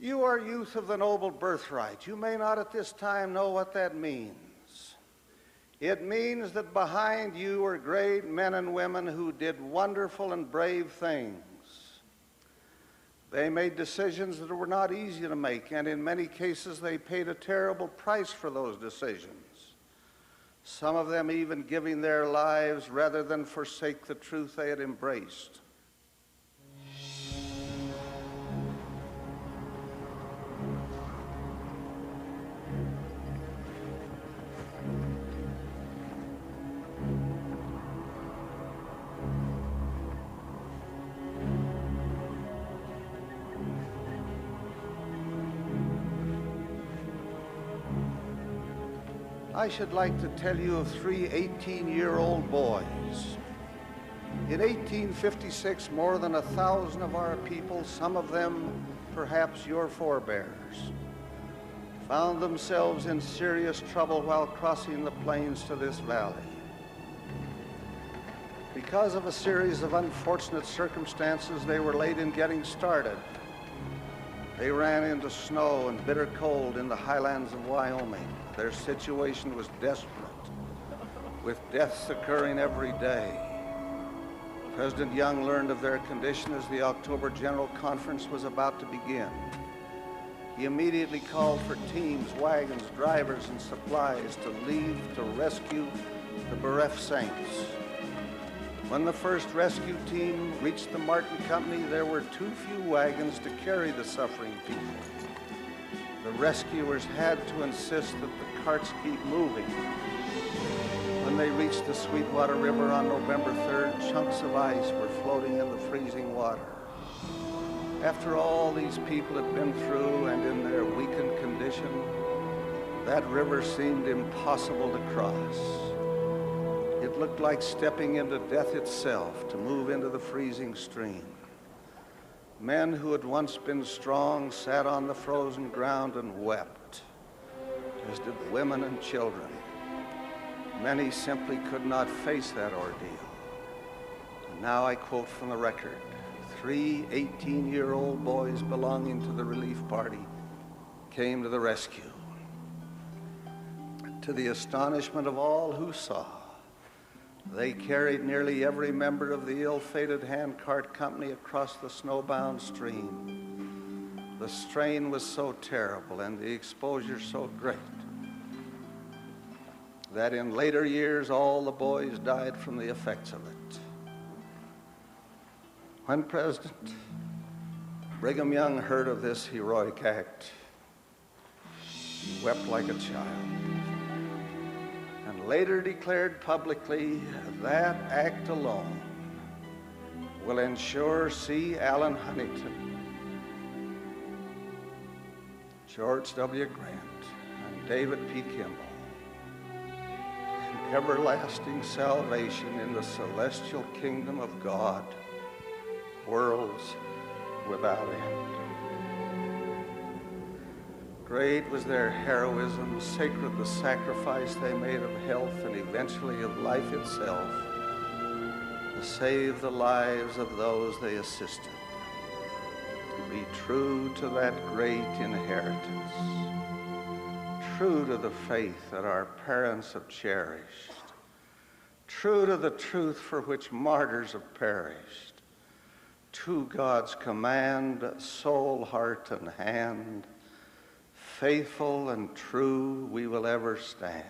You are youth of the noble birthright. You may not at this time know what that means. It means that behind you are great men and women who did wonderful and brave things. They made decisions that were not easy to make, and in many cases they paid a terrible price for those decisions. Some of them even giving their lives rather than forsake the truth they had embraced. I should like to tell you of three 18-year-old boys. In 1856, more than 1,000 of our people, some of them perhaps your forebears, found themselves in serious trouble while crossing the plains to this valley. Because of a series of unfortunate circumstances, they were late in getting started. They ran into snow and bitter cold in the highlands of Wyoming. Their situation was desperate, with deaths occurring every day. President Young learned of their condition as the October General Conference was about to begin. He immediately called for teams, wagons, drivers, and supplies to leave to rescue the bereft saints. When the first rescue team reached the Martin Company, there were too few wagons to carry the suffering people. The rescuers had to insist that the carts keep moving. When they reached the Sweetwater River on November 3rd, chunks of ice were floating in the freezing water. After all these people had been through and in their weakened condition, that river seemed impossible to cross. It looked like stepping into death itself to move into the freezing stream. Men who had once been strong sat on the frozen ground and wept, as did women and children. Many simply could not face that ordeal. And now I quote from the record. Three 18-year-old boys belonging to the relief party came to the rescue. To the astonishment of all who saw, they carried nearly every member of the ill-fated handcart company across the snowbound stream. The strain was so terrible and the exposure so great that in later years all the boys died from the effects of it. When President Brigham Young heard of this heroic act, he wept like a child, and later declared publicly that act alone will ensure C. Allen Huntington, George W. Grant, and David P. Kimball an everlasting salvation in the celestial kingdom of God, worlds without end. Great was their heroism, sacred the sacrifice they made of health and eventually of life itself to save the lives of those they assisted, to be true to that great inheritance, true to the faith that our parents have cherished, true to the truth for which martyrs have perished, to God's command, soul, heart, and hand, faithful and true we will ever stand.